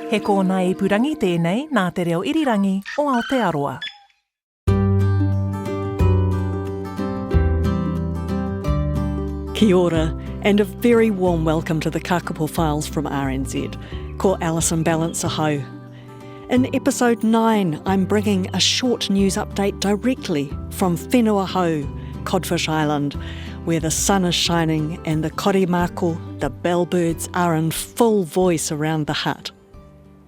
He kōna I purangi tēnei nā te reo irirangi o Aotearoa. Kia ora, and a very warm welcome to the Kākāpō Files from RNZ. Ko Alison Ballance aho. In episode 9, I'm bringing a short news update directly from Whenua Hou, Codfish Island, where the sun is shining and the korimako, the bellbirds, are in full voice around the hut.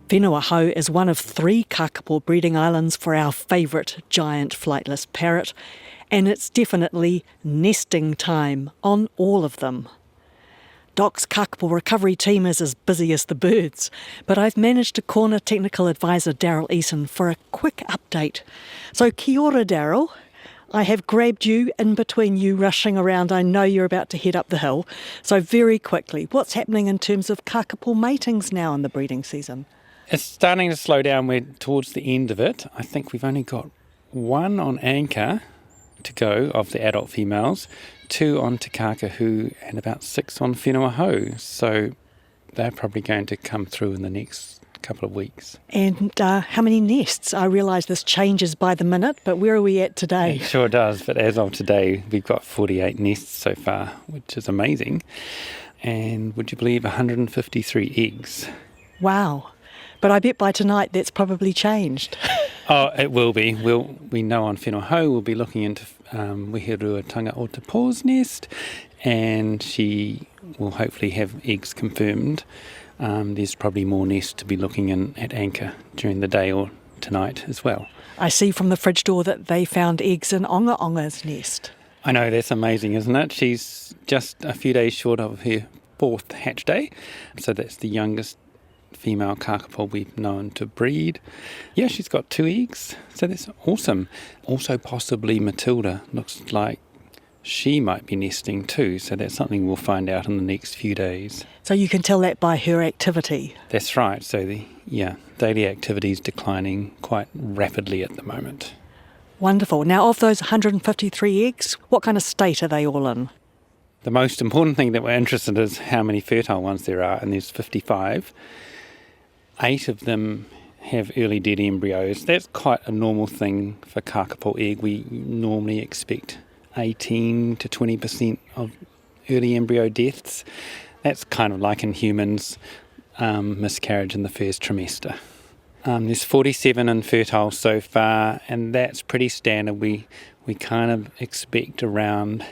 Whenua Hou is one of 3 kakapo breeding islands for our favourite giant flightless parrot, and it's definitely nesting time on all of them. Doc's Kākāpō recovery team is as busy as the birds, but I've managed to corner technical advisor Daryl Eason for a quick update. So kia ora, Daryl. I have grabbed you in between you rushing around. I know you're about to head up the hill. So very quickly, what's happening in terms of kakapo matings now in the breeding season? It's starting to slow down. We're towards the end of it. I think we've only got 1 on anchor to go of the adult females, 2 on Te Kākāpō and about 6 on Whenua Hou. So they're probably going to come through in the next couple of weeks. And how many nests? I realise this changes by the minute, but where are we at today? It sure does, but as of today, we've got 48 nests so far, which is amazing. And would you believe 153 eggs? Wow. But I bet by tonight that's probably changed. Oh, it will be. We know on Whenua Hou we'll be looking into Weherua o Te Pō's nest, and she will hopefully have eggs confirmed. There's probably more nests to be looking in at anchor during the day or tonight as well. I see from the fridge door that they found eggs in Onga Onga's nest. I know, that's amazing, isn't it? She's just a few days short of her 4th hatch day, so that's the youngest female kakapo we've known to breed. Yeah, she's got 2 eggs, so that's awesome. Also possibly Matilda, looks like she might be nesting too, so that's something we'll find out in the next few days. So you can tell that by her activity? That's right, so the daily activity is declining quite rapidly at the moment. Wonderful. Now of those 153 eggs, what kind of state are they all in? The most important thing that we're interested in is how many fertile ones there are, and there's 55. 8 of them have early dead embryos. That's quite a normal thing for kakapo egg. We normally expect 18 to 20% of early embryo deaths. That's kind of like in humans, miscarriage in the first trimester. There's 47 infertile so far, and that's pretty standard. We kind of expect around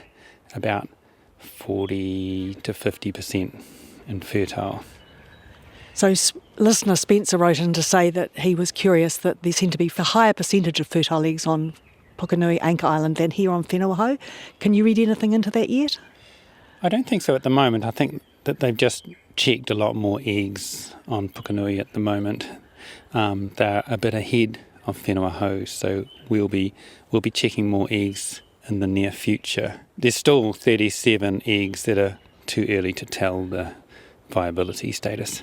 about 40 to 50% infertile. So listener Spencer wrote in to say that he was curious that there seemed to be a higher percentage of fertile eggs on Pukenui Anchor Island than here on Whenua Hou. Can you read anything into that yet? I don't think so at the moment. I think that they've just checked a lot more eggs on Pukenui at the moment. They're a bit ahead of Whenua Hou, so we'll be checking more eggs in the near future. There's still 37 eggs that are too early to tell the viability status.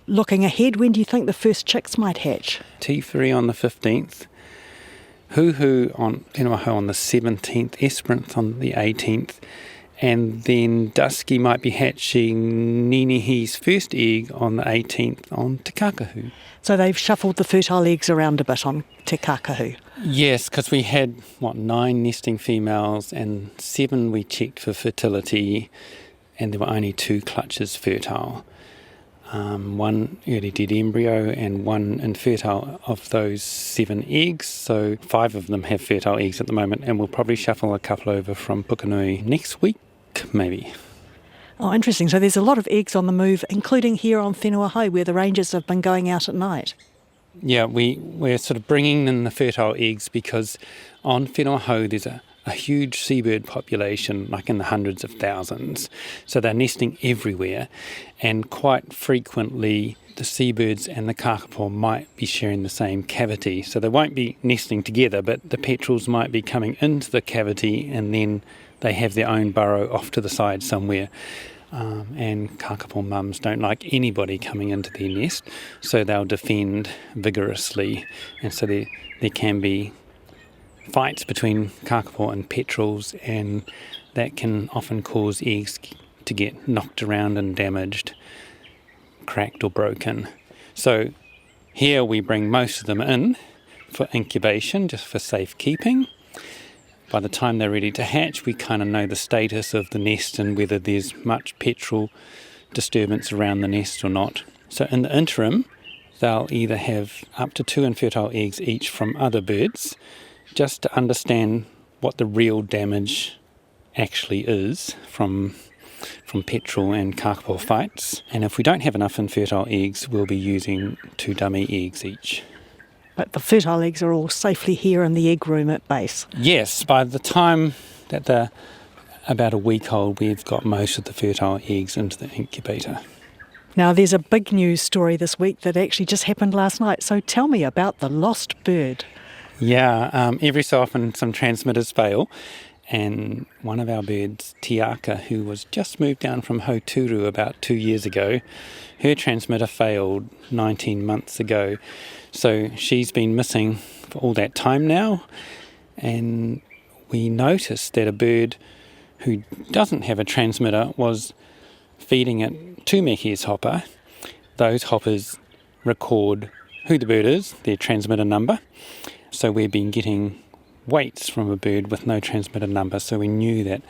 Looking ahead, when do you think the first chicks might hatch? Tiferi on the 15th, Huhu on Whenua Hou on the 17th, Esperance on the 18th, and then Dusky might be hatching Ninihi's first egg on the 18th on Te Kākāpō. So they've shuffled the fertile eggs around a bit on Te Kākāpō. Yes, because we had, 9 nesting females and 7 we checked for fertility, and there were only 2 clutches fertile. 1 early dead embryo and 1 infertile of those 7 eggs. So 5 of them have fertile eggs at the moment, and we'll probably shuffle a couple over from Pukenui next week, maybe. Oh, interesting. So there's a lot of eggs on the move, including here on Whenua Hou, where the rangers have been going out at night. Yeah, we're sort of bringing in the fertile eggs because on Whenua Hou there's a huge seabird population, like in the hundreds of thousands. So they're nesting everywhere, and quite frequently the seabirds and the kakapo might be sharing the same cavity. So they won't be nesting together, but the petrels might be coming into the cavity and then they have their own burrow off to the side somewhere. And kakapo mums don't like anybody coming into their nest, so they'll defend vigorously. And so there can be fights between kakapo and petrels, and that can often cause eggs to get knocked around and damaged, cracked or broken. So here we bring most of them in for incubation, just for safekeeping. By the time they're ready to hatch, we kind of know the status of the nest and whether there's much petrel disturbance around the nest or not. So in the interim, they'll either have up to 2 infertile eggs each from other birds, just to understand what the real damage actually is from petrel and Kākāpō fights. And if we don't have enough infertile eggs, we'll be using 2 dummy eggs each. But the fertile eggs are all safely here in the egg room at base. Yes, by the time that they're about a week old, we've got most of the fertile eggs into the incubator. Now, there's a big news story this week that actually just happened last night. So tell me about the lost bird. Yeah, every so often some transmitters fail. And one of our birds, Tiaka, who was just moved down from Hauturu about 2 years ago, her transmitter failed 19 months ago. So she's been missing for all that time now. And we noticed that a bird who doesn't have a transmitter was feeding it 2 Meki's hopper. Those hoppers record who the bird is, their transmitter number. So we've been getting weights from a bird with no transmitter number, so we knew that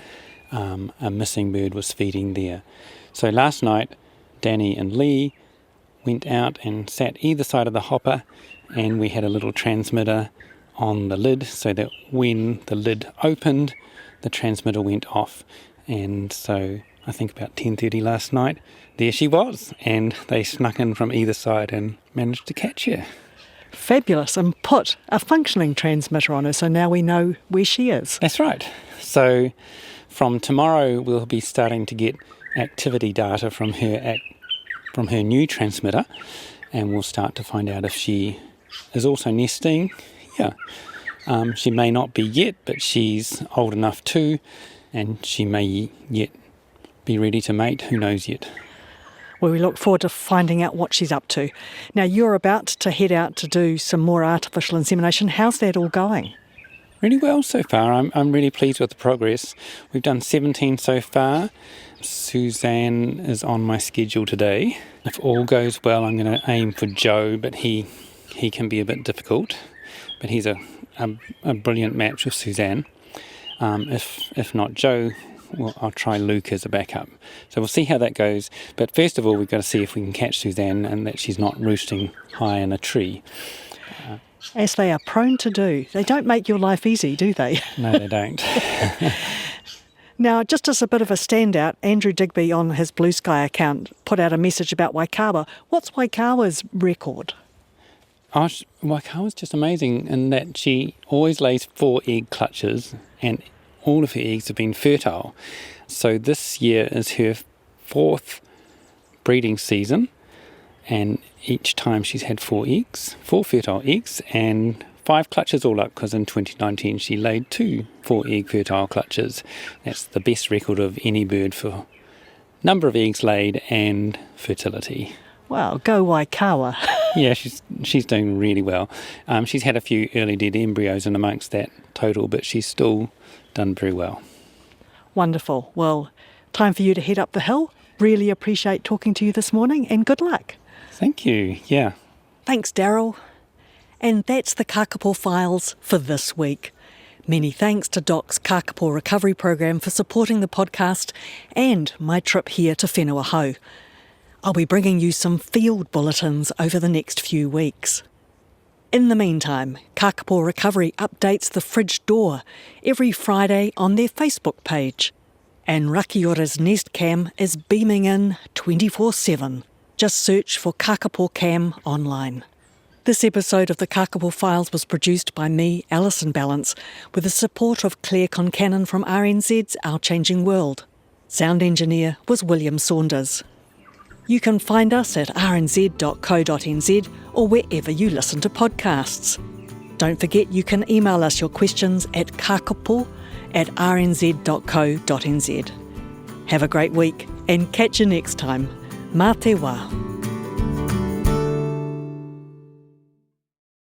a missing bird was feeding there. So last night, Danny and Lee went out and sat either side of the hopper, and we had a little transmitter on the lid so that when the lid opened, the transmitter went off. And so I think about 10:30 last night, there she was, and they snuck in from either side and managed to catch her. Fabulous, and put a functioning transmitter on her, so now we know where she is. That's right. So from tomorrow, we'll be starting to get activity data from her new transmitter, and we'll start to find out if she is also nesting. Yeah, she may not be yet, but she's old enough too, and she may yet be ready to mate. Who knows yet? Well, we look forward to finding out what she's up to. Now, you're about to head out to do some more artificial insemination. How's that all going? Really well so far. I'm really pleased with the progress. We've done 17 so far. Suzanne is on my schedule today. If all goes well, I'm going to aim for Joe, but he can be a bit difficult. But he's a brilliant match with Suzanne. If not Joe, well, I'll try Luke as a backup. So we'll see how that goes. But first of all, we've got to see if we can catch Suzanne and that she's not roosting high in a tree. As they are prone to do. They don't make your life easy, do they? No, they don't. Now, just as a bit of a standout, Andrew Digby on his Blue Sky account put out a message about Waikawa. What's Waikawa's record? Waikawa's just amazing in that she always lays 4 egg clutches, and all of her eggs have been fertile. So this year is her 4th breeding season, and each time she's had 4 fertile eggs, and 5 clutches all up, because in 2019 she laid 2 4-egg fertile clutches. That's the best record of any bird for number of eggs laid and fertility. Wow, go Waikawa. Yeah, she's doing really well. She's had a few early dead embryos in amongst that total, but she's still done very well. Wonderful. Well, time for you to head up the hill. Really appreciate talking to you this morning, and good luck. Thank you. Yeah. Thanks, Daryl. And that's the Kākāpō Files for this week. Many thanks to Doc's Kākāpō Recovery Program for supporting the podcast and my trip here to Whenua Hou. I'll be bringing you some field bulletins over the next few weeks. In the meantime, Kākāpō Recovery updates the fridge door every Friday on their Facebook page. And Rakiora's Nest Cam is beaming in 24/7. Just search for Kākāpō Cam online. This episode of the Kākāpō Files was produced by me, Alison Ballance, with the support of Claire Concannon from RNZ's Our Changing World. Sound engineer was William Saunders. You can find us at rnz.co.nz or wherever you listen to podcasts. Don't forget you can email us your questions at kākāpō@rnz.co.nz. Have a great week and catch you next time. Mā te wā.